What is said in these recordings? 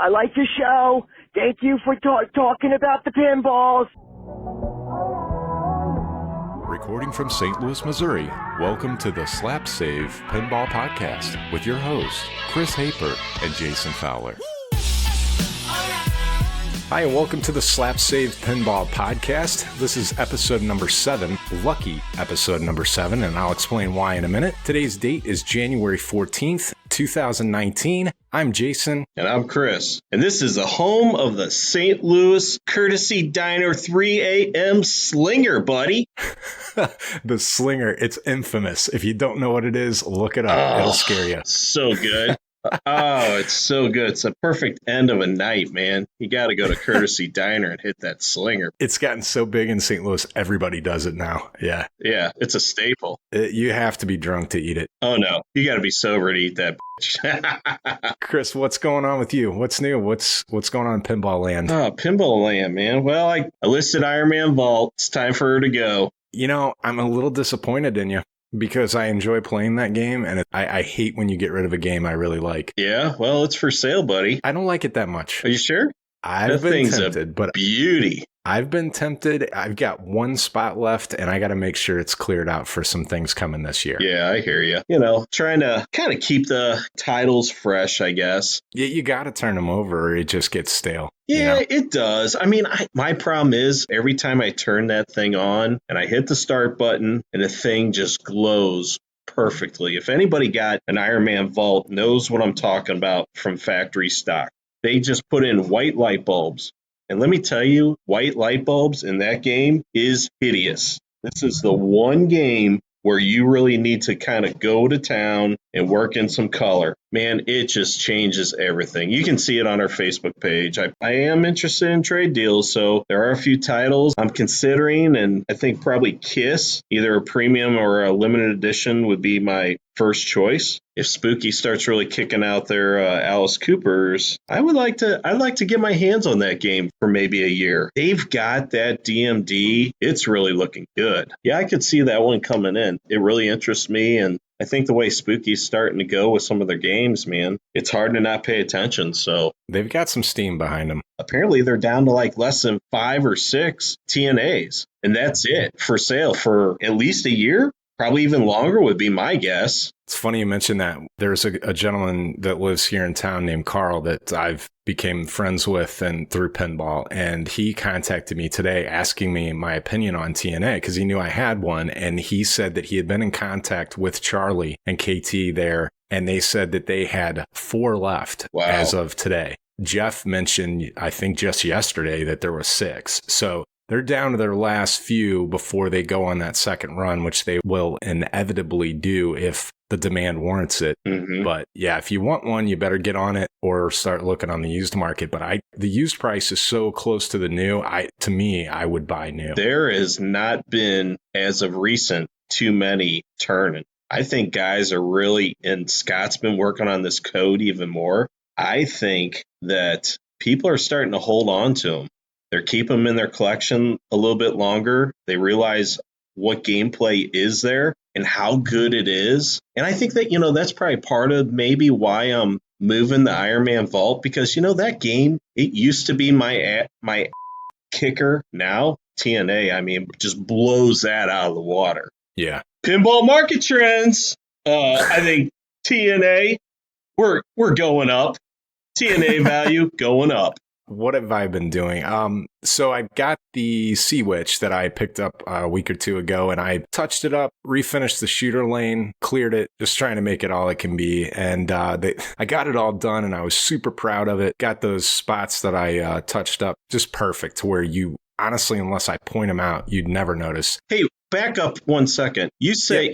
I like your show. Thank you for talking about the pinballs. Recording from St. Louis, Missouri, welcome to the Slap Save Pinball Podcast with your hosts, Chris Haper and Jason Fowler. Hi, and welcome to the Slap Save Pinball Podcast. This is episode number 7, lucky episode number 7, and I'll explain why in a minute. Today's date is January 14th, 2019. I'm Jason. And I'm Chris. And this is the home of the St. Louis Courtesy Diner 3 a.m. Slinger, buddy. The Slinger, it's infamous. If you don't know what it is, look it up. It'll scare you. So good. Oh, it's so good. It's a perfect end of a night, man. You got to go to Courtesy Diner and hit that Slinger. It's gotten so big in St. Louis, everybody does it now. Yeah. Yeah, it's a staple. You have to be drunk to eat it. Oh, no. You got to be sober to eat that bitch. Chris, what's going on with you? What's new? What's going on in Pinball Land? Oh, Pinball Land, man. Well, I listed Iron Man Vault. It's time for her to go. You know, I'm a little disappointed in you. Because I enjoy playing that game, and I hate when you get rid of a game I really like. Yeah, well, it's for sale, buddy. I don't like it that much. Are you sure? I've been tempted, but beauty. I've been tempted. I've got one spot left, and I got to make sure it's cleared out for some things coming this year. Yeah, I hear you. You know, trying to kind of keep the titles fresh, I guess. Yeah, you got to turn them over, or it just gets stale. Yeah, you know? It does. I mean, my problem is every time I turn that thing on and I hit the start button and the thing just glows perfectly. If anybody got an Iron Man Vault knows what I'm talking about from factory stock. They just put in white light bulbs. And let me tell you, white light bulbs in that game is hideous. This is the one game where you really need to kind of go to town and work in some color. Man, it just changes everything. You can see it on our Facebook page. I am interested in trade deals, so there are a few titles I'm considering, and I think probably Kiss, either a premium or a limited edition, would be my first choice. If Spooky starts really kicking out their Alice Coopers, I'd like to get my hands on that game for maybe a year. They've got that DMD. It's really looking good. Yeah, I could see that one coming in. It really interests me, and I think the way Spooky's starting to go with some of their games, man, it's hard to not pay attention. So they've got some steam behind them. Apparently, they're down to like less than 5 or 6 TNAs, and that's it for sale for at least a year. Probably even longer would be my guess. It's funny you mentioned that. There's a gentleman that lives here in town named Carl that I've became friends with and through pinball. And he contacted me today asking me my opinion on TNA because he knew I had one. And he said that he had been in contact with Charlie and KT there. And they said that they had 4 left as of today. Jeff mentioned, I think just yesterday, that there was 6. So they're down to their last few before they go on that second run, which they will inevitably do if the demand warrants it. Mm-hmm. But yeah, if you want one, you better get on it or start looking on the used market. But the used price is so close to the new. To me, I would buy new. There has not been, as of recent, too many turning. I think guys are really, and Scott's been working on this code even more. I think that people are starting to hold on to them. They're keeping them in their collection a little bit longer. They realize what gameplay is there and how good it is. And I think that, that's probably part of maybe why I'm moving the Iron Man Vault, because, that game, it used to be my kicker. Now, TNA, just blows that out of the water. Yeah. Pinball market trends. I think TNA, we're going up. TNA value going up. What have I been doing? So I got the Sea Witch that I picked up a week or 2 ago, and I touched it up, refinished the shooter lane, cleared it, just trying to make it all it can be. And I got it all done, and I was super proud of it. Got those spots that I touched up just perfect to where you, honestly, unless I point them out, you'd never notice. Hey, back up 1 second. You say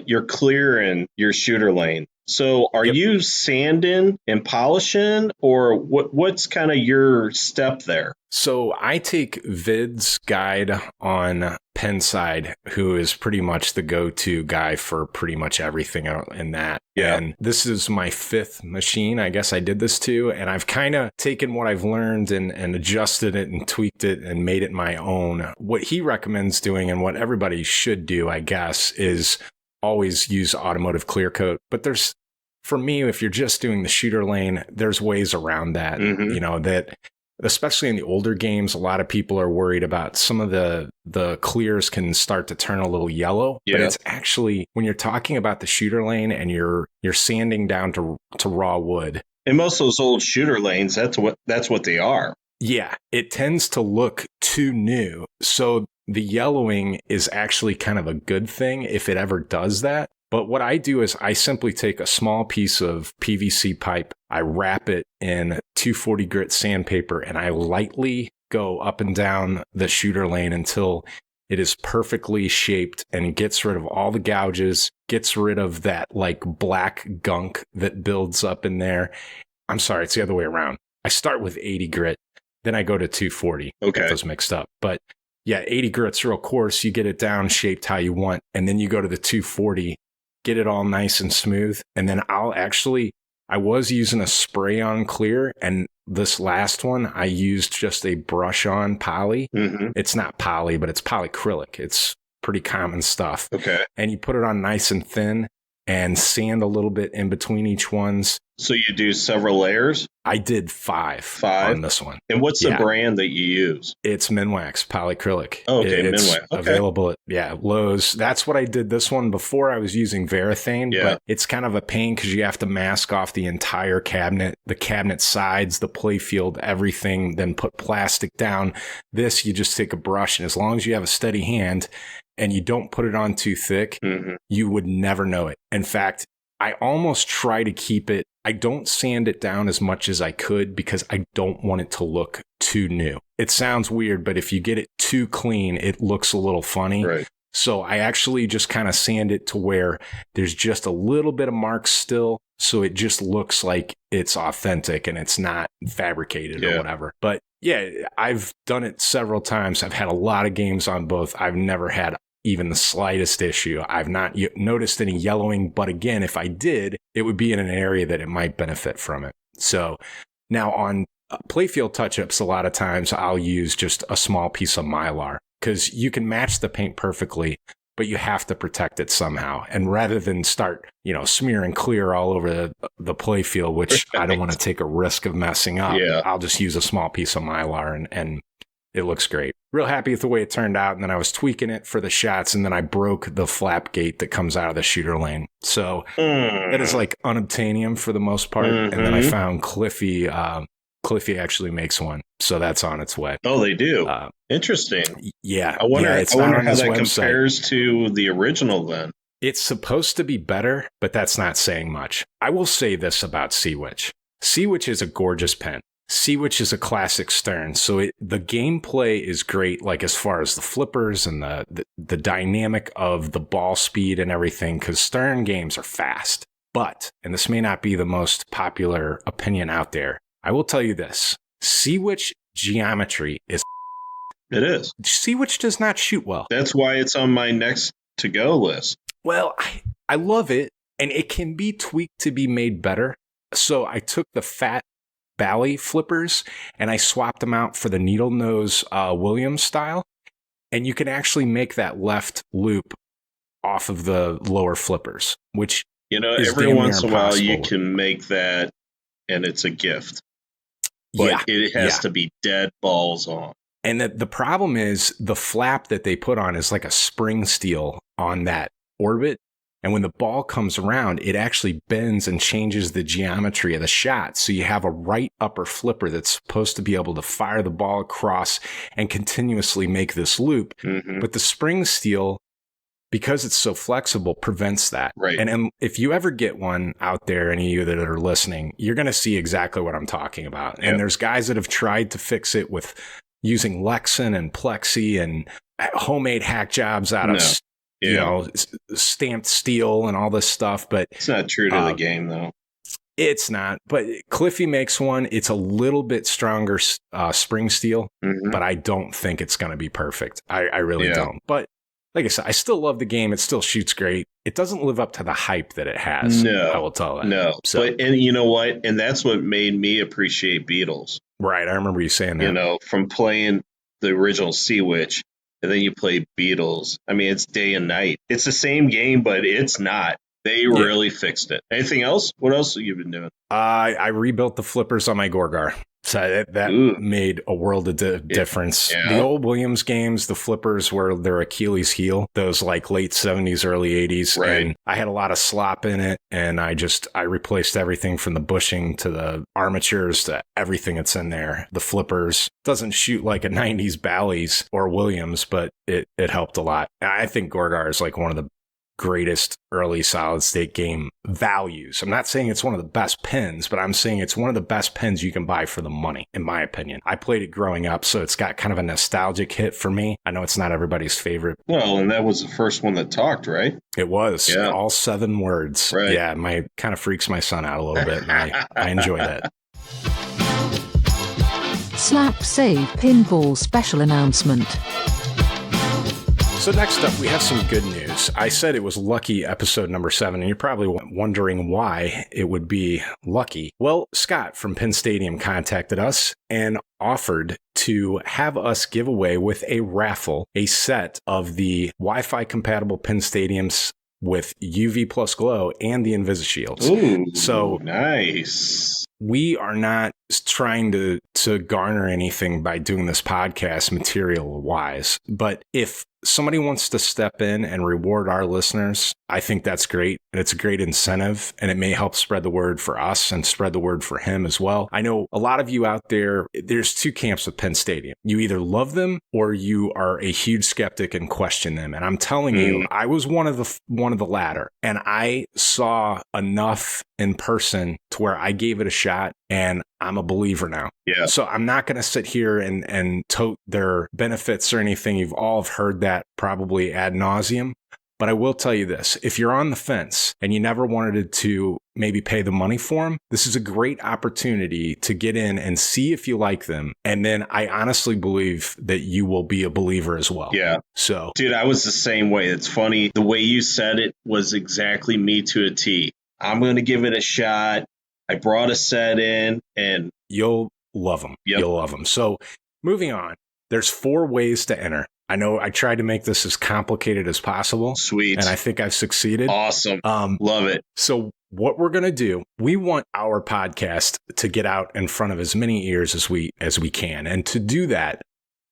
you're clear in your shooter lane. So are you sanding and polishing, or what's kind of your step there? So I take Vid's guide on Pinside, who is pretty much the go-to guy for pretty much everything in that. Yeah. And this is my 5th machine, I guess I did this to, and I've kind of taken what I've learned and adjusted it and tweaked it and made it my own. What he recommends doing and what everybody should do, I guess, is always use automotive clear coat. But there's for me, if you're just doing the shooter lane, there's ways around that, that especially in the older games, a lot of people are worried about some of the clears can start to turn a little yellow, but it's actually when you're talking about the shooter lane and you're sanding down to raw wood. In most of those old shooter lanes, that's what they are. Yeah, it tends to look too new. So the yellowing is actually kind of a good thing if it ever does that. But what I do is I simply take a small piece of PVC pipe, I wrap it in 240 grit sandpaper, and I lightly go up and down the shooter lane until it is perfectly shaped and gets rid of all the gouges, gets rid of that like black gunk that builds up in there. I'm sorry, it's the other way around. I start with 80 grit, then I go to 240. Okay. Get those mixed up. But yeah, 80 grit's real coarse. You get it down shaped how you want, and then you go to the 240. Get it all nice and smooth. And then I was using a spray on clear, and this last one, I used just a brush on poly. It's not poly, but it's polyacrylic. It's pretty common stuff. Okay. And you put it on nice and thin and sand a little bit in between each ones. So you do several layers? I did five on this one. And what's the brand that you use? It's Minwax polyacrylic. Oh, okay, it's Minwax. Okay. Available at Lowe's. That's what I did this one before. I was using Varathane, but it's kind of a pain because you have to mask off the entire cabinet, the cabinet sides, the playfield, everything, then put plastic down. This, you just take a brush, and as long as you have a steady hand and you don't put it on too thick, you would never know it. In fact, I almost try to keep it. I don't sand it down as much as I could because I don't want it to look too new. It sounds weird, but if you get it too clean, it looks a little funny. Right. So I actually just kind of sand it to where there's just a little bit of marks still. So it just looks like it's authentic and it's not fabricated or whatever. But yeah, I've done it several times. I've had a lot of games on both. I've never had even the slightest issue. I've not noticed any yellowing, but again, if I did, it would be in an area that it might benefit from it. So now on playfield touch-ups, a lot of times I'll use just a small piece of Mylar because you can match the paint perfectly, but you have to protect it somehow. And rather than start, smearing clear all over the playfield, which I don't want to take a risk of messing up, I'll just use a small piece of Mylar and it looks great. Real happy with the way it turned out. And then I was tweaking it for the shots, and then I broke the flap gate that comes out of the shooter lane. So that is like unobtainium for the most part. And then I found Cliffy. Cliffy actually makes one. So that's on its way. Oh, they do? Interesting. Yeah. I wonder how that website compares to the original then. It's supposed to be better, but that's not saying much. I will say this about Sea Witch. Sea Witch is a gorgeous pen. Sea Witch is a classic Stern, so the gameplay is great, like as far as the flippers and the dynamic of the ball speed and everything, because Stern games are fast. But, and this may not be the most popular opinion out there, I will tell you this, Sea Witch geometry is... It is. Sea Witch does not shoot well. That's why it's on my next to-go list. Well, I love it, and it can be tweaked to be made better. So I took the fat Bally flippers and I swapped them out for the needle nose Williams style, and you can actually make that left loop off of the lower flippers, which every once in a while you can make that and it's a gift, but it has to be dead balls on. And the problem is the flap that they put on is like a spring steel on that orbit. And when the ball comes around, it actually bends and changes the geometry of the shot. So you have a right upper flipper that's supposed to be able to fire the ball across and continuously make this loop. But the spring steel, because it's so flexible, prevents that. Right. And if you ever get one out there, any of you that are listening, you're going to see exactly what I'm talking about. And there's guys that have tried to fix it with using Lexan and Plexi and homemade hack jobs out of stamped steel and all this stuff, but it's not true to the game though. It's not, but Cliffy makes one. It's a little bit stronger spring steel, but I don't think it's going to be perfect. I really don't. But like I said, I still love the game. It still shoots great. It doesn't live up to the hype that it has. No, I will tell that. No, so, and you know what? And that's what made me appreciate Beatles. Right. I remember you saying that. From playing the original Sea Witch. And then you play Beatles. I mean, it's day and night. It's the same game, but it's not. They really fixed it. Anything else? What else have you been doing? I rebuilt the flippers on my Gorgar. So that made a world of difference. Yeah. The old Williams games, the flippers were their Achilles heel, those like late 70s, early 80s. Right. And I had a lot of slop in it. And I replaced everything from the bushing to the armatures to everything that's in there. The flippers doesn't shoot like a 90s Bally's or Williams, but it helped a lot. I think Gorgar is like one of the greatest early solid state game values. I'm not saying it's one of the best pins, but I'm saying it's one of the best pins you can buy for the money, in my opinion. I played it growing up, so it's got kind of a nostalgic hit for me. I know it's not everybody's favorite. Well, and that was the first one that talked, right? It was. Yeah. All 7 words. Right. Yeah, kind of freaks my son out a little bit, and I enjoy that. Slap Save Pinball Special Announcement. So next up, we have some good news. I said it was lucky episode number 7, and you're probably wondering why it would be lucky. Well, Scott from PINSTADIUM contacted us and offered to have us give away with a raffle a set of the Wi-Fi compatible PINSTADIUMs with UV plus glow and the InvisiShields. Ooh, so nice. We are not trying to garner anything by doing this podcast material wise, but if somebody wants to step in and reward our listeners, I think that's great. And it's a great incentive, and it may help spread the word for us and spread the word for him as well. I know a lot of you out there, there's 2 camps with PINSTADIUM. You either love them or you are a huge skeptic and question them. And I'm telling you, I was one of the latter, and I saw enough in person to where I gave it a shot, and I'm a believer now. Yeah. So I'm not going to sit here and tote their benefits or anything. You've all heard that probably ad nauseum. But I will tell you this, if you're on the fence and you never wanted to maybe pay the money for them, this is a great opportunity to get in and see if you like them. And then I honestly believe that you will be a believer as well. Yeah. So, dude, I was the same way. It's funny. The way you said it was exactly me to a T. I'm going to give it a shot. I brought a set in, and you'll love them. Yep. You'll love them. So moving on, there's 4 ways to enter. I know I tried to make this as complicated as possible. Sweet. And I think I've succeeded. Awesome. Love it. So what we're going to do, we want our podcast to get out in front of as many ears as we can. And to do that,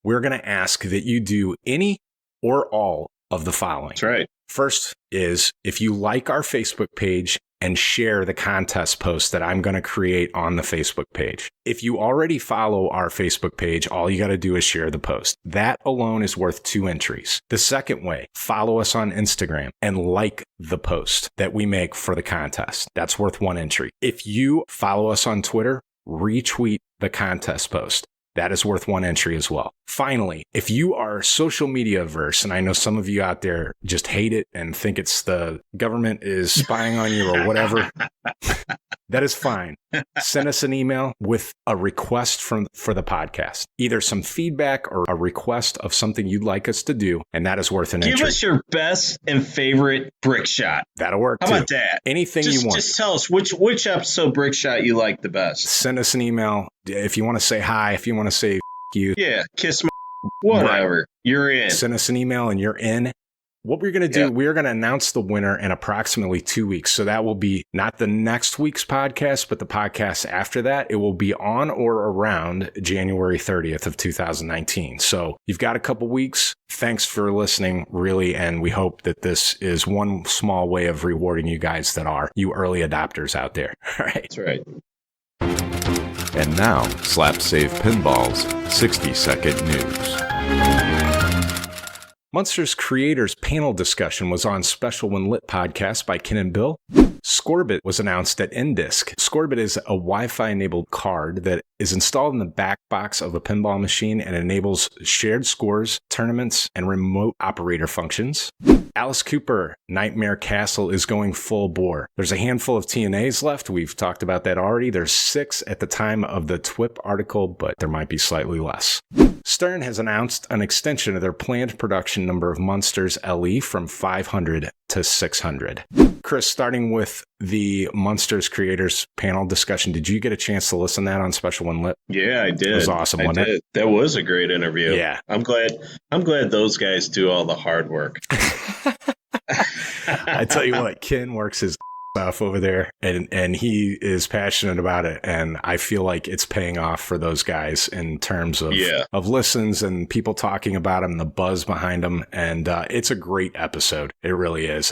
we're going to ask that you do any or all of the following. That's right. First is if you like our Facebook page and share the contest post that I'm going to create on the Facebook page. If you already follow our Facebook page, all you got to do is share the post. That alone is worth 2 entries. The second way, follow us on Instagram and like the post that we make for the contest. That's worth 1 entry. If you follow us on Twitter, retweet the contest post. That is worth 1 entry as well. Finally, if you are social media averse, and I know some of you out there just hate it and think it's the government is spying on you or whatever, that is fine. Send us an email with a request for the podcast, either some feedback or a request of something you'd like us to do, and that is worth an entry. Give us your best and favorite brick shot. That'll work too. How about that? Anything you want. Just tell us which episode brick shot you like the best. Send us an email. If you want to say hi, if you want to say you. Yeah, kiss my whatever. Right. You're in. Send us an email and you're in. What we're going to do, we're going to announce the winner in approximately 2 weeks. So that will be not the next week's podcast, but the podcast after that. It will be on or around January 30th of 2019. So you've got a couple weeks. Thanks for listening, really. And we hope that this is one small way of rewarding you guys that are you early adopters out there. All right. That's right. And now, Slap Save Pinball's 60-second news. Munster's Creators panel discussion was on Special When Lit podcast by Ken and Bill. Scorbit was announced at NDisc. Scorbit is a Wi-Fi enabled card that is installed in the back box of a pinball machine and enables shared scores, tournaments, and remote operator functions. Alice Cooper, Nightmare Castle is going full bore. There's a handful of TNAs left. We've talked about that already. There's 6 at the time of the TWIP article, but there might be slightly less. Stern has announced an extension of their planned production number of Munsters LE from 500 to 600. Chris, starting with the Munsters Creators panel discussion, did you get a chance to listen to that on Special When Lit? Yeah, I did. It was awesome, wasn't it? That was a great interview. Yeah. I'm glad those guys do all the hard work. I tell you what, Ken works his off over there, and he is passionate about it, and I feel like it's paying off for those guys in terms of listens and people talking about him, the buzz behind him, and it's a great episode. It really is.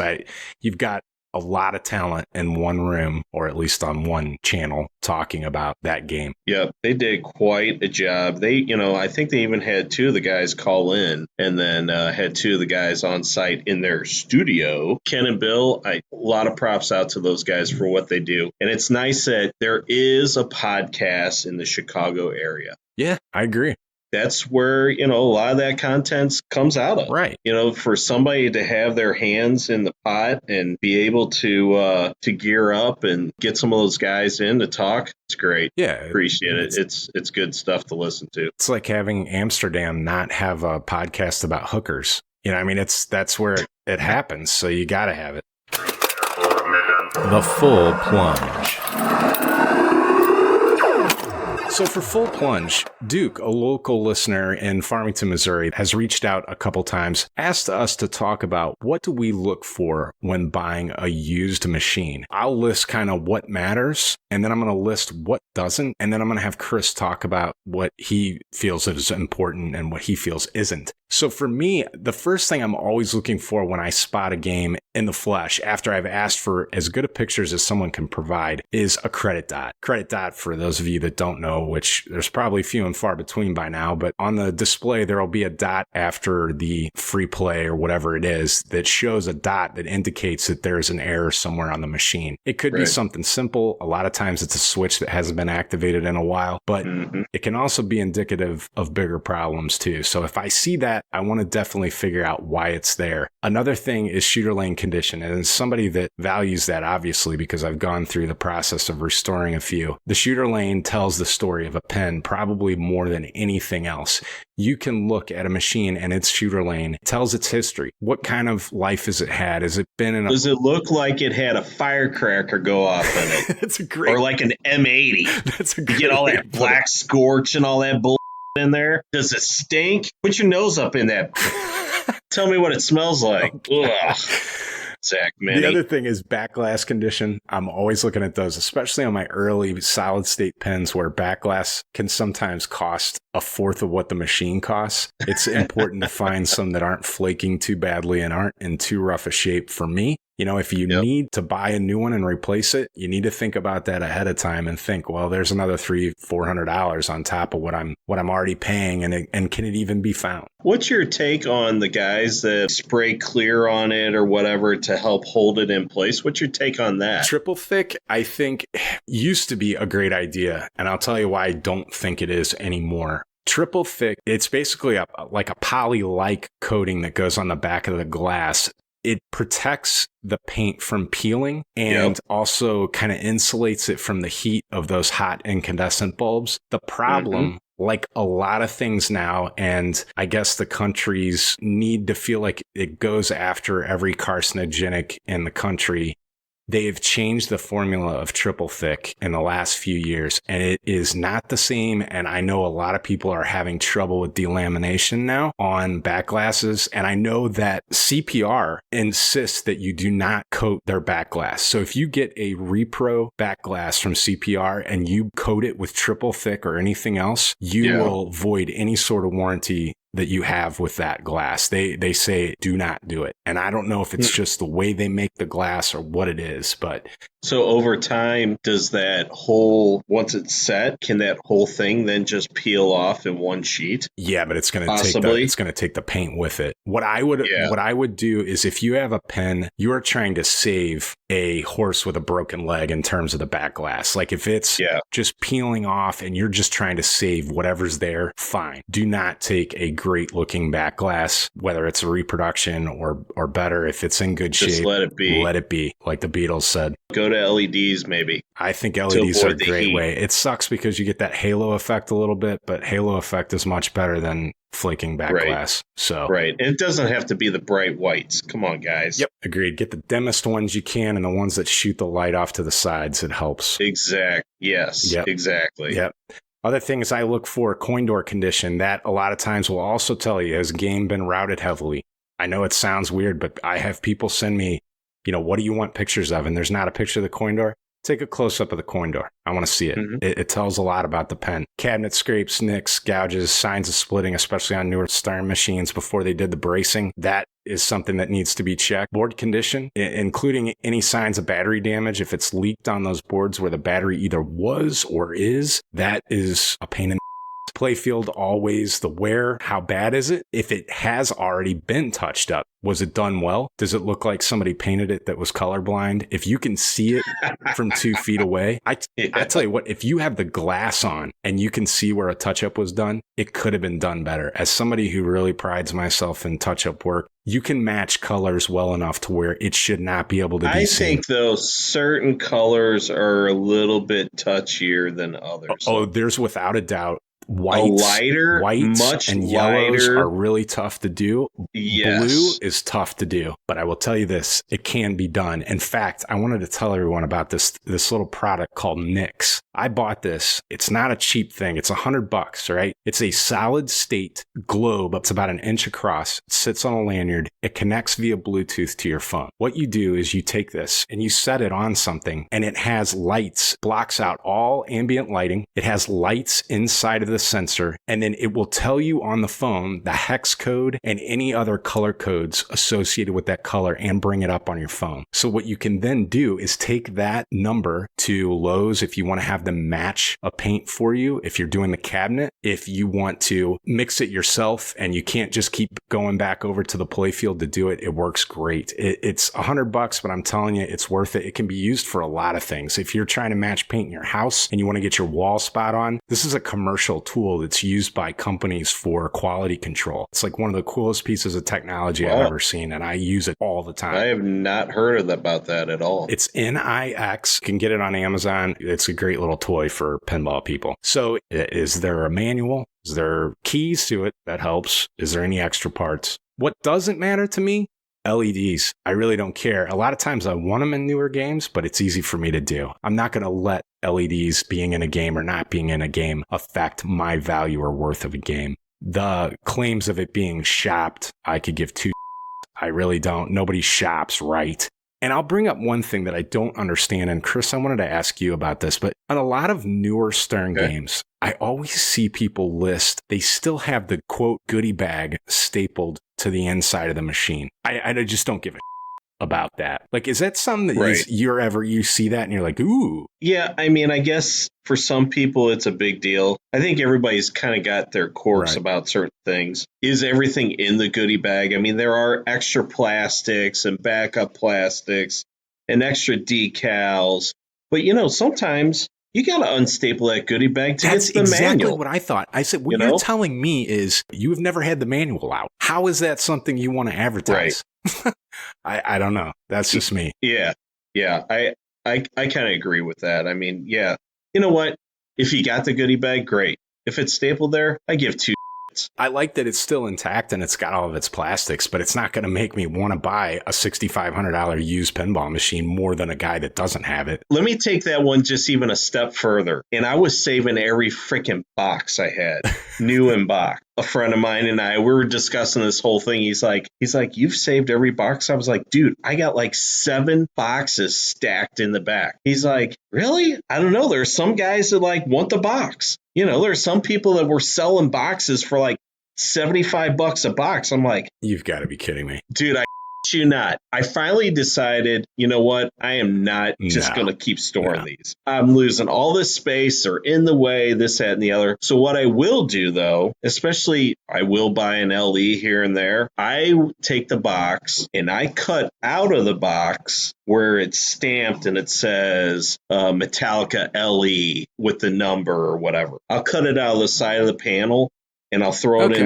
You've got a lot of talent in one room, or at least on one channel, talking about that game. Yeah, they did quite a job. They, I think they even had two of the guys call in, and then had two of the guys on site in their studio. Ken and Bill, a lot of props out to those guys for what they do. And it's nice that there is a podcast in the Chicago area. Yeah, I agree. That's where, a lot of that content comes out of. Right. For somebody to have their hands in the pot and be able to gear up and get some of those guys in to talk, it's great. Yeah. Appreciate it. It's good stuff to listen to. It's like having Amsterdam not have a podcast about hookers. That's where it happens. So you got to have it. The Full Plunge. So for Full Plunge, Duke, a local listener in Farmington, Missouri, has reached out a couple times, asked us to talk about what do we look for when buying a used machine. I'll list kind of what matters, and then I'm going to list what doesn't, and then I'm going to have Chris talk about what he feels is important and what he feels isn't. So for me, the first thing I'm always looking for when I spot a game in the flesh, after I've asked for as good of pictures as someone can provide, is a credit dot. Credit dot, for those of you that don't know, which there's probably few and far between by now, but on the display, there will be a dot after the free play or whatever it is that shows a dot that indicates that there's an error somewhere on the machine. It could be something simple. A lot of times it's a switch that hasn't been activated in a while, but it can also be indicative of bigger problems too. So if I see that, I want to definitely figure out why it's there. Another thing is shooter lane condition. And as somebody that values that, obviously, because I've gone through the process of restoring a few, the shooter lane tells the story of a pen probably more than anything else. You can look at a machine and its shooter lane tells its history. What kind of life has it had? Has it been in a... Does it look like it had a firecracker go off in it? That's a great... Or like an M80. That's a great... You get all that black scorch and all that bull in there. Does it stink? Put your nose up in that. Tell me what it smells like. Ugh. Zach, man. The other thing is backglass condition. I'm always looking at those, especially on my early solid state pens where backglass can sometimes cost a fourth of what the machine costs. It's important to find some that aren't flaking too badly and aren't in too rough a shape for me. If you need to buy a new one and replace it, you need to think about that ahead of time and think, well, there's another $300-$400 on top of what I'm already paying, and can it even be found? What's your take on the guys that spray clear on it or whatever to help hold it in place? What's your take on that? Triple thick, I think, used to be a great idea, and I'll tell you why I don't think it is anymore. Triple thick, it's basically like a poly-like coating that goes on the back of the glass. It protects the paint from peeling and also kind of insulates it from the heat of those hot incandescent bulbs. The problem, like a lot of things now, and I guess the countries need to feel like it goes after every carcinogenic in the country. They've changed the formula of triple thick in the last few years, and it is not the same. And I know a lot of people are having trouble with delamination now on back glasses. And I know that CPR insists that you do not coat their back glass. So if you get a repro back glass from CPR and you coat it with triple thick or anything else, you will void any sort of warranty that you have with that glass. They say do not do it. And I don't know if it's just the way they make the glass or what it is, but... So over time, does that whole, once it's set, can that whole thing then just peel off in one sheet? Yeah, but it's going to take the paint with it. What I would do is if you have a pen, you are trying to save a horse with a broken leg in terms of the back glass. Like if it's just peeling off and you're just trying to save whatever's there, fine. Do not take a great looking back glass, whether it's a reproduction or better, if it's in good shape. Just let it be. Let it be, like the Beatles said. Go to LEDs maybe. I think LEDs are a great way. It sucks because you get that halo effect a little bit, but halo effect is much better than flaking back glass. So and it doesn't have to be the bright whites. Come on, guys. Yep, agreed. Get the dimmest ones you can and the ones that shoot the light off to the sides. It helps. Exactly. Yep. Other things I look for, coin door condition. That a lot of times will also tell you, has game been routed heavily? I know it sounds weird, but I have people send me what do you want pictures of? And there's not a picture of the coin door. Take a close-up of the coin door. I want to see it. Mm-hmm. It tells a lot about the pen. Cabinet scrapes, nicks, gouges, signs of splitting, especially on newer Stern machines before they did the bracing. That is something that needs to be checked. Board condition, including any signs of battery damage. If it's leaked on those boards where the battery either was or is, that is a pain in the playfield. Always the wear. How bad is it? If it has already been touched up, was it done well? Does it look like somebody painted it that was colorblind? If you can see it from 2 feet away, I tell you what, if you have the glass on and you can see where a touch-up was done, it could have been done better. As somebody who really prides myself in touch-up work, you can match colors well enough to where it should not be able to be seen. I think, though, certain colors are a little bit touchier than others. Oh, there's without a doubt. Whites much and yellows lighter. are really tough to do. Yes. Blue is tough to do, but I will tell you this, it can be done. In fact, I wanted to tell everyone about this little product called Nix. I bought this. It's not a cheap thing. It's $100, right? It's a solid state globe. It's about 1 inch across. It sits on a lanyard. It connects via Bluetooth to your phone. What you do is you take this and you set it on something, and it has lights, blocks out all ambient lighting. It has lights inside of the sensor, and then it will tell you on the phone the hex code and any other color codes associated with that color and bring it up on your phone. So what you can then do is take that number to Lowe's if you want to have them match a paint for you, if you're doing the cabinet, if you want to mix it yourself and you can't just keep going back over to the playfield to do it, it works great. It's $100, but I'm telling you, it's worth it. It can be used for a lot of things. If you're trying to match paint in your house and you want to get your wall spot on, this is a commercial tool that's used by companies for quality control. It's like one of the coolest pieces of technology I've ever seen, and I use it all the time. I have not heard about that at all. It's NIX. You can get it on Amazon. It's a great little toy for pinball people. So is there a manual? Is there keys to it? That helps. Is there any extra parts? What doesn't matter to me? LEDs. I really don't care. A lot of times I want them in newer games, but it's easy for me to do. I'm not going to let LEDs being in a game or not being in a game affect my value or worth of a game. The claims of it being shopped, I could give two. I really don't. Nobody shops right. And I'll bring up one thing that I don't understand. And Chris, I wanted to ask you about this, but on a lot of newer Stern games, I always see people list, they still have the quote goodie bag stapled to the inside of the machine. I just don't give a about that. Like, is that something that you see that and you're like, ooh? Yeah, I mean, I guess for some people it's a big deal. I think everybody's kind of got their quirks about certain things. Is everything in the goodie bag? I mean, there are extra plastics and backup plastics and extra decals. But, sometimes you got to unstaple that goodie bag to get the manual. That's exactly what I thought. I said, what you're telling me is you have never had the manual out. How is that something you want to advertise? Right. I don't know. That's just me. Yeah. I kind of agree with that. I mean, yeah. You know what? If you got the goodie bag, great. If it's stapled there, I give two. I like that it's still intact and it's got all of its plastics, but it's not going to make me want to buy a $6,500 used pinball machine more than a guy that doesn't have it. Let me take that one just even a step further. And I was saving every freaking box I had, new in box. A friend of mine and we were discussing this whole thing. He's like, you've saved every box? I was like, dude, I got like 7 boxes stacked in the back. He's like, really? I don't know. There's some guys that want the box. There's some people that were selling boxes for like $75 a box. I'm like, you've got to be kidding me. Dude, you not. I finally decided, you know what? I am not just going to keep storing these. I'm losing all this space. They're in the way, this, that, and the other. So what I will do, though, especially I will buy an LE here and there. I take the box and I cut out of the box where it's stamped and it says Metallica LE with the number or whatever. I'll cut it out of the side of the panel and I'll throw it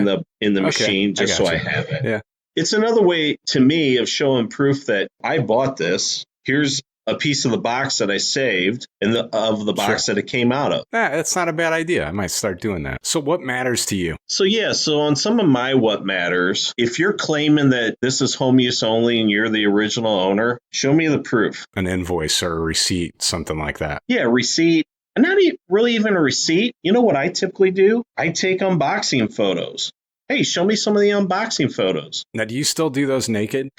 in the machine just so I have it. Yeah. It's another way to me of showing proof that I bought this. Here's a piece of the box that I saved and of the box that it came out of. That's not a bad idea. I might start doing that. So what matters to you? So on some of my what matters, if you're claiming that this is home use only and you're the original owner, show me the proof. An invoice or a receipt, something like that. Yeah, receipt. And not really even a receipt. You know what I typically do? I take unboxing photos. hey, show me some of the unboxing photos. Now, do you still do those naked?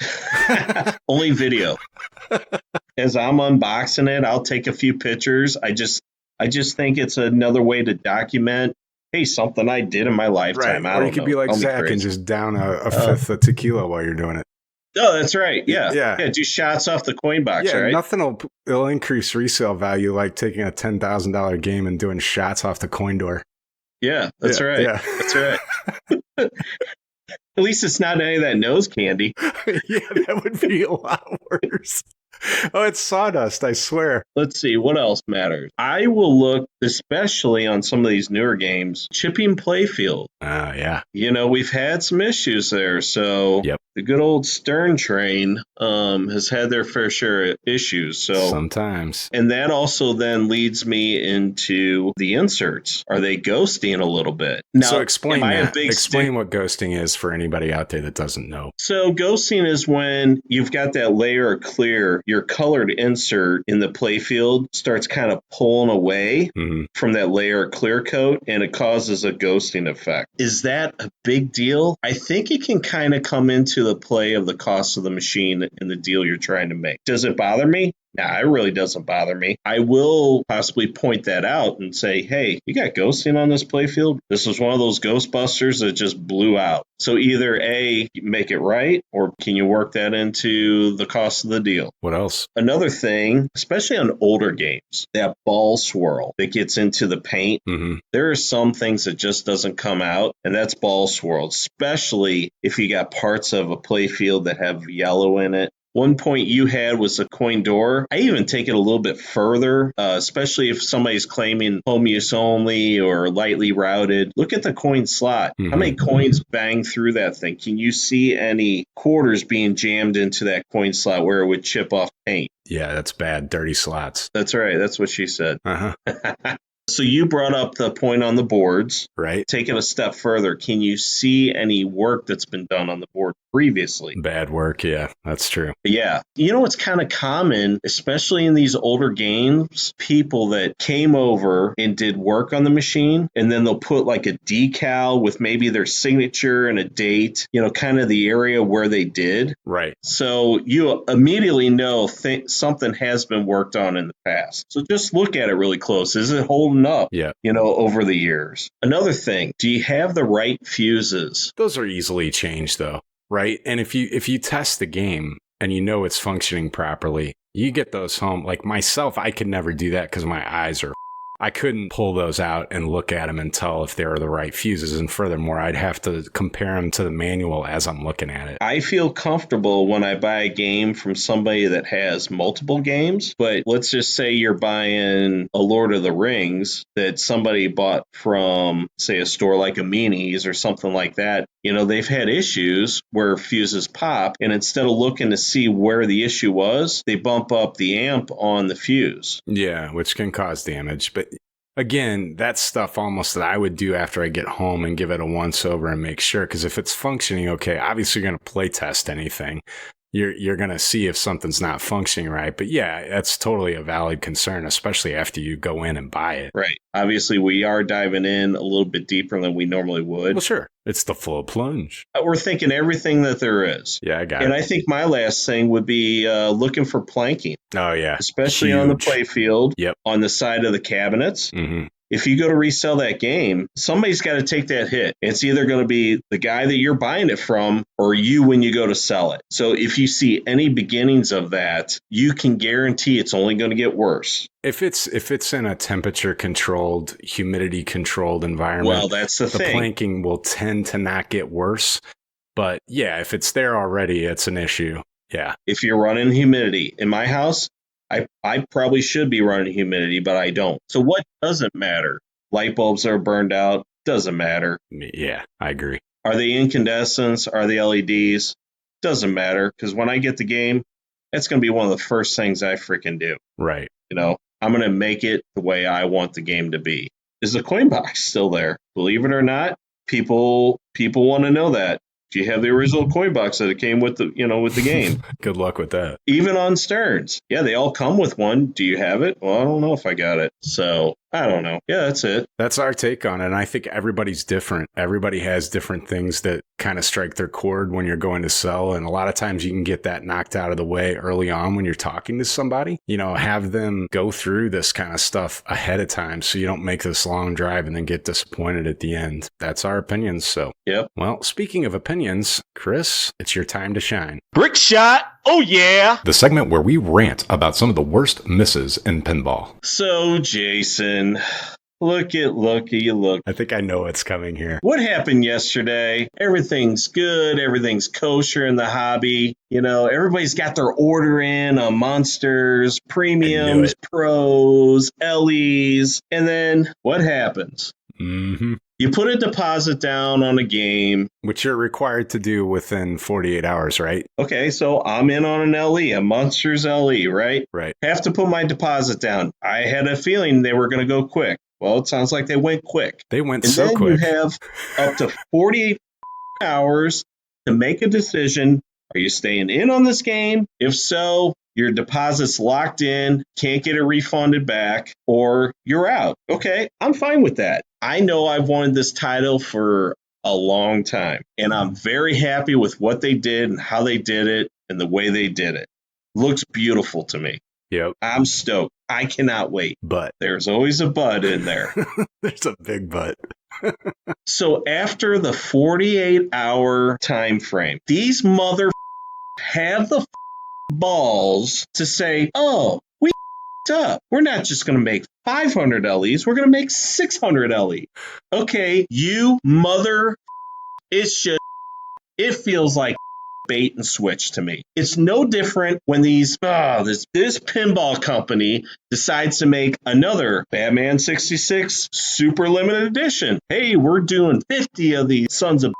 Only video. As I'm unboxing it, I'll take a few pictures. I just think it's another way to document, hey, something I did in my lifetime. Right. Or you could be like Zach and just down a fifth of tequila while you're doing it. Oh, that's right. Yeah. Yeah. Do shots off the coin box, right? Nothing will increase resale value like taking a $10,000 game and doing shots off the coin door. Yeah, that's right. Yeah. That's right. At least it's not any of that nose candy. Yeah, that would be a lot worse. Oh, it's sawdust, I swear. Let's see, what else matters? I will look, especially on some of these newer games, chipping playfield. Yeah. We've had some issues there, so the good old Stern train has had their fair share of issues. So sometimes. And that also then leads me into the inserts. Are they ghosting a little bit? Now, so explain that. Explain what ghosting is for anybody out there that doesn't know. So ghosting is when you've got that layer of clear, your colored insert in the playfield starts kind of pulling away from that layer of clear coat, and it causes a ghosting effect. Is that a big deal? I think it can kind of come into the play of the cost of the machine and the deal you're trying to make. Does it bother me? Nah, it really doesn't bother me. I will possibly point that out and say, hey, you got ghosting on this playfield? This was one of those Ghostbusters that just blew out. So either A, make it right, or can you work that into the cost of the deal? What else? Another thing, especially on older games, that ball swirl that gets into the paint, there are some things that just doesn't come out, and that's ball swirl, especially if you got parts of a playfield that have yellow in it. One point you had was a coin door. I even take it a little bit further, especially if somebody's claiming home use only or lightly routed. Look at the coin slot. How many coins bang through that thing? Can you see any quarters being jammed into that coin slot where it would chip off paint? Yeah, that's bad. Dirty slots. That's right. That's what she said. So you brought up the point on the boards. Right. Take it a step further. Can you see any work that's been done on the board previously? Bad work, yeah, that's true. Yeah. It's kind of common, especially in these older games, people that came over and did work on the machine, and then they'll put like a decal with maybe their signature and a date, kind of the area where they did. Right. So you immediately know something has been worked on in the past. So just look at it really close. Is it holding up? Yeah. Over the years. Another thing, do you have the right fuses? Those are easily changed though, right? And if you test the game and it's functioning properly, you get those home. Like myself, I could never do that because my eyes are I couldn't pull those out and look at them and tell if they were the right fuses. And furthermore, I'd have to compare them to the manual as I'm looking at it. I feel comfortable when I buy a game from somebody that has multiple games. But let's just say you're buying a Lord of the Rings that somebody bought from, say, a store like a Meanies or something like that. They've had issues where fuses pop, and instead of looking to see where the issue was, they bump up the amp on the fuse. Yeah, which can cause damage. But again, that's stuff almost that I would do after I get home and give it a once over and make sure. Because if it's functioning okay, obviously you're going to play test anything. You're going to see if something's not functioning right. But yeah, that's totally a valid concern, especially after you go in and buy it. Right. Obviously, we are diving in a little bit deeper than we normally would. Well, sure. It's the full plunge. We're thinking everything that there is. Yeah, I got it. And I think my last thing would be looking for planking. Oh, yeah. Especially on the play field, on the side of the cabinets. If you go to resell that game, somebody's got to take that hit. It's either going to be the guy that you're buying it from or you when you go to sell it. So if you see any beginnings of that, you can guarantee it's only going to get worse. If it's in a temperature controlled, humidity controlled environment, well, that's the thing. The planking will tend to not get worse. But yeah, if it's there already, it's an issue. Yeah. If you're running humidity in my house, I probably should be running humidity, but I don't. So what doesn't matter? Light bulbs are burned out. Doesn't matter. Yeah, I agree. Are they incandescents? Are they LEDs? Doesn't matter, because when I get the game, that's going to be one of the first things I freaking do. Right. I'm going to make it the way I want the game to be. Is the coin box still there? Believe it or not, people want to know that. Do you have the original coin box that it came with the game? Good luck with that. Even on Stearns. Yeah, they all come with one. Do you have it? Well, I don't know if I got it. So I don't know. Yeah, that's it. That's our take on it. And I think everybody's different. Everybody has different things that kind of strike their chord when you're going to sell. And a lot of times you can get that knocked out of the way early on when you're talking to somebody. You know, have them go through this kind of stuff ahead of time so you don't make this long drive and then get disappointed at the end. That's our opinions. So, yep. Well, speaking of opinions, Chris, it's your time to shine. Brick shot. Oh, yeah. The segment where we rant about some of the worst misses in pinball. So, Jason, look. I think I know what's coming here. What happened yesterday? Everything's good. Everything's kosher in the hobby. You know, everybody's got their order in on Munsters, premiums, pros, LEs. And then what happens? Mm-hmm. You put a deposit down on a game. Which you're required to do within 48 hours, right? Okay, so I'm in on an LE, a Munsters LE, right? Right. Have to put my deposit down. I had a feeling they were going to go quick. Well, it sounds like they went quick. They went and so then quick. You have up to 48 hours to make a decision. Are you staying in on this game? If so, your deposit's locked in, can't get it refunded back, or you're out. Okay, I'm fine with that. I know I've wanted this title for a long time, and I'm very happy with what they did and how they did it and the way they did it. Looks beautiful to me. Yep. I'm stoked. I cannot wait. But there's always a but in there. There's a big but. So after the 48-hour time frame, these mother have the balls to say, oh, we up. We're not just going to make 500 LEs. We're going to make 600 LE. Okay, you mother, it's just, it feels like bait and switch to me. It's no different when this pinball company decides to make another Batman 66 super limited edition. Hey, we're doing 50 of these sons of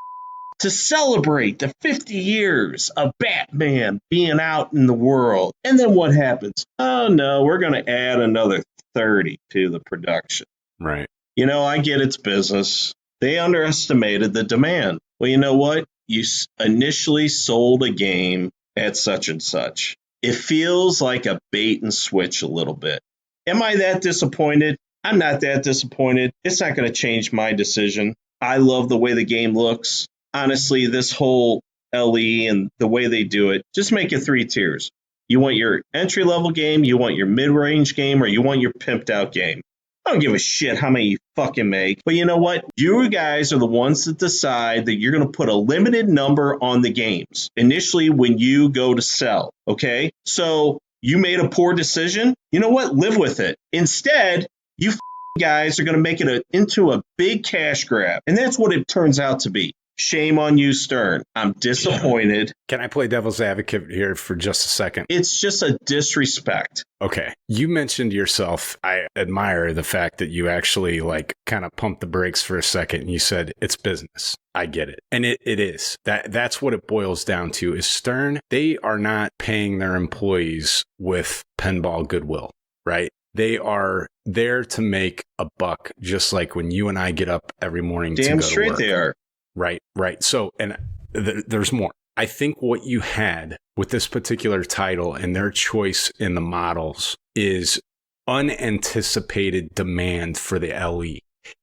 to celebrate the 50 years of Batman being out in the world. And then what happens? Oh, no, we're going to add another 30 to the production. Right. You know, I get it's business. They underestimated the demand. Well, you know what? You initially sold a game at such and such. It feels like a bait and switch a little bit. Am I that disappointed? I'm not that disappointed. It's not going to change my decision. I love the way the game looks. Honestly, this whole LE and the way they do it, just make it 3 tiers. You want your entry-level game, you want your mid-range game, or you want your pimped-out game. I don't give a shit how many you fucking make. But you know what? You guys are the ones that decide that you're going to put a limited number on the games initially when you go to sell. Okay? So you made a poor decision. You know what? Live with it. Instead, you guys are going to make it into a big cash grab. And that's what it turns out to be. Shame on you, Stern. I'm disappointed. Can I play devil's advocate here for just a second? It's just a disrespect. Okay. You mentioned yourself. I admire the fact that you actually kind of pumped the brakes for a second and you said it's business. I get it. And it is. That's what it boils down to is Stern. They are not paying their employees with pinball goodwill, right? They are there to make a buck, just like when you and I get up every morning to go to work. Damn straight they are. Right. So, and there's more. I think what you had with this particular title and their choice in the models is unanticipated demand for the LE.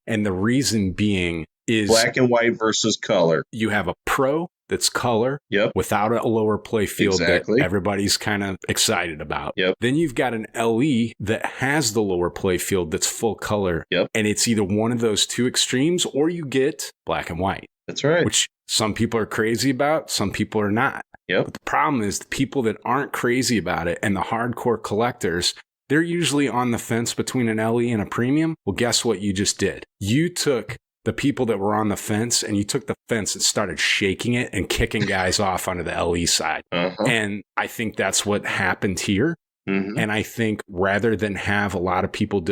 And the reason being is black and white versus color. You have a pro that's color without a lower play field that everybody's kind of excited about. Then you've got an LE that has the lower play field that's full color. And it's either one of those two extremes or you get black and white. That's right. Which some people are crazy about, some people are not. But the problem is the people that aren't crazy about it and the hardcore collectors, they're usually on the fence between an LE and a premium. Well, guess what you just did? You took the people that were on the fence and you took the fence and started shaking it and kicking guys off onto the LE side. And I think that's what happened here. And I think rather than have a lot of people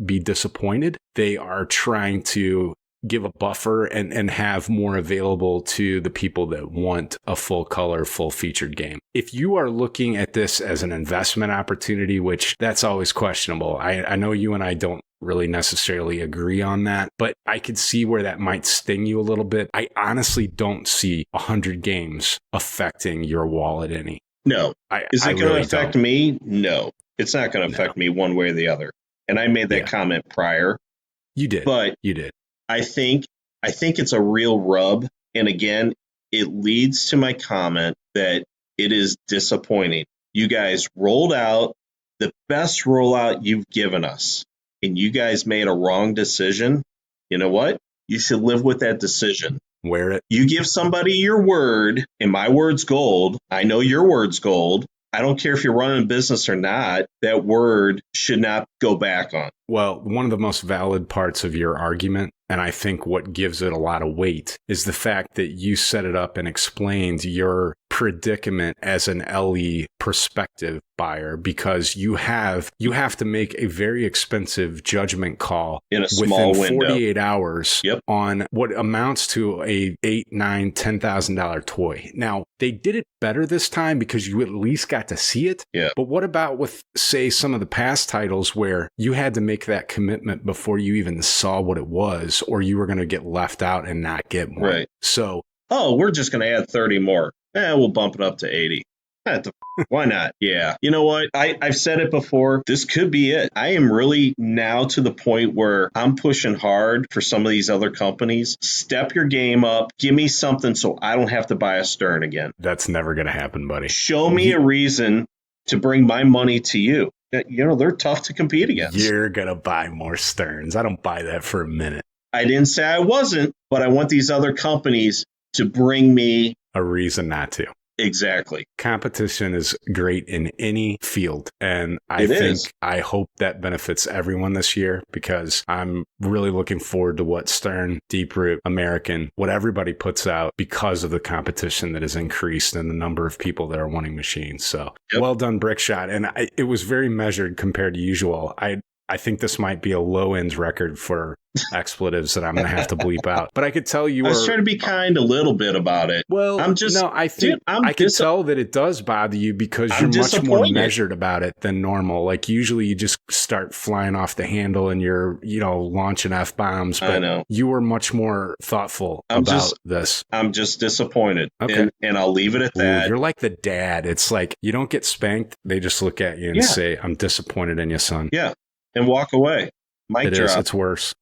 be disappointed, they are trying to give a buffer and have more available to the people that want a full color, full featured game. If you are looking at this as an investment opportunity, which that's always questionable. I know you and I don't really necessarily agree on that, but I could see where that might sting you a little bit. I honestly don't see 100 games affecting your wallet any. No. Is it going to affect me? No. It's not going to affect me one way or the other. and I made that comment prior. You did. But you did. I think it's a real rub. And again, it leads to my comment that it is disappointing. You guys rolled out the best rollout you've given us, and you guys made a wrong decision. You know what? You should live with that decision. Wear it. You give somebody your word, and my word's gold. I know your word's gold. I don't care if you're running a business or not. That word should not go back on. Well, one of the most valid parts of your argument, and I think what gives it a lot of weight, is the fact that you set it up and explained your predicament as an LE prospective buyer, because you have to make a very expensive judgment call in a small within window. 48 hours on what amounts to a $8,000, $9,000, $10,000 toy. Now, they did it better this time because you at least got to see it. Yeah. But what about with, say, some of the past titles where you had to make that commitment before you even saw what it was, or you were going to get left out and not get one? Right. So, we're just going to add 30 more. We'll bump it up to 80. Why not? Yeah. You know what? I've said it before. This could be it. I am really now to the point where I'm pushing hard for some of these other companies. Step your game up. Give me something so I don't have to buy a Stern again. That's never going to happen, buddy. Show me a reason to bring my money to you. You know, they're tough to compete against. You're going to buy more Sterns. I don't buy that for a minute. I didn't say I wasn't, but I want these other companies to bring me a reason not to. Exactly. Competition is great in any field. And I hope that benefits everyone this year, because I'm really looking forward to what Stern, Deep Root, American, what everybody puts out, because of the competition that has increased and the number of people that are wanting machines. So well done, Brickshot. And it was very measured compared to usual. I think this might be a low end record for expletives that I'm going to have to bleep out. But I could tell you I was trying to be kind a little bit about it. Well, I think I can tell that it does bother you because you're much more measured about it than normal. Like usually you just start flying off the handle and you're, launching F-bombs. But I know. You were much more thoughtful about this. I'm just disappointed. Okay. And I'll leave it at that. You're like the dad. It's like you don't get spanked. They just look at you and say, I'm disappointed in you, son. Yeah. And walk away. Mic drop. It's worse.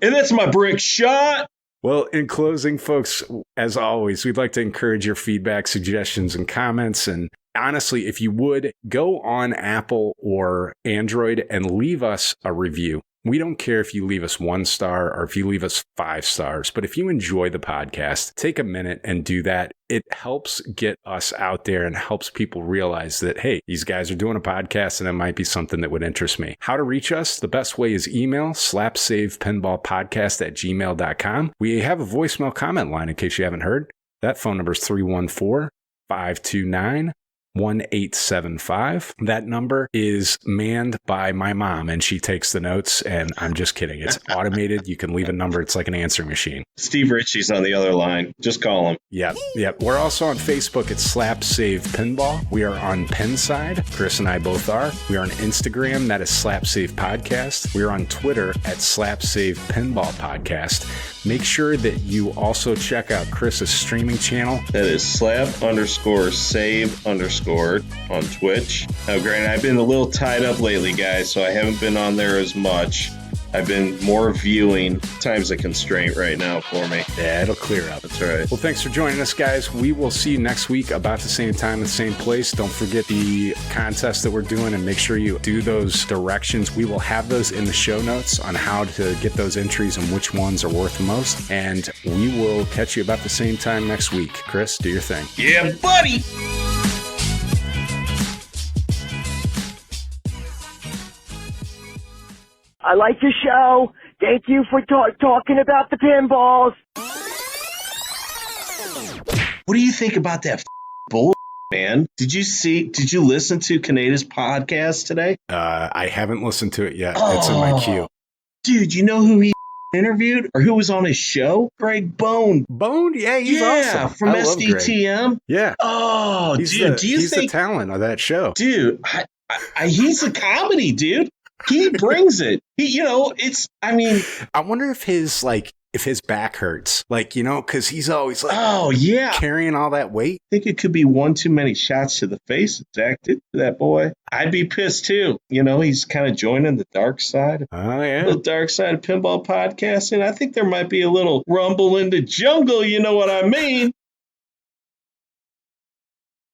And that's my brick shot. Well, in closing, folks, as always, we'd like to encourage your feedback, suggestions, and comments. And honestly, if you would, go on Apple or Android and leave us a review. We don't care if you leave us 1 star or if you leave us 5 stars, but if you enjoy the podcast, take a minute and do that. It helps get us out there and helps people realize that, hey, these guys are doing a podcast and it might be something that would interest me. How to reach us? The best way is email, slapsavepinballpodcast@gmail.com. We have a voicemail comment line in case you haven't heard. That phone number is 314-529-1875. That number is manned by my mom, and she takes the notes, and I'm just kidding. It's automated. You can leave a number. It's like an answering machine. Steve Ritchie's on the other line. Just call him. Yep. We're also on Facebook at Slap Save Pinball. We are on Pinside. Chris and I both are. We are on Instagram. That is Slap Save Podcast. We are on Twitter at Slap Save Pinball Podcast. Make sure that you also check out Chris's streaming channel. That is slap_save_ on Twitch. Now, granted, I've been a little tied up lately, guys, so I haven't been on there as much. I've been more viewing. Time's a constraint right now for me. Yeah, it'll clear up. That's right. Well, thanks for joining us, guys. We will see you next week about the same time and same place. Don't forget the contest that we're doing, and make sure you do those directions. We will have those in the show notes on how to get those entries and which ones are worth the most. And we will catch you about the same time next week. Chris, do your thing. Yeah, buddy! I like your show. Thank you for talking about the pinballs. What do you think about that bull, man? Did you listen to Kaneda's podcast today? I haven't listened to it yet. It's in my queue. Dude, you know who he interviewed or who was on his show? Greg Bone. Bone? Yeah, he's awesome. From SDTM. Yeah. Oh, he's dude, he's the talent of that show. Dude, he's a comedy, dude. He brings it. I wonder if his if his back hurts, like, because he's always like, oh, yeah. carrying all that weight. I think it could be one too many shots to the face Zach did to that boy. I'd be pissed too. He's kind of joining the dark side. Oh, yeah. The dark side of pinball podcasting. I think there might be a little rumble in the jungle. You know what I mean?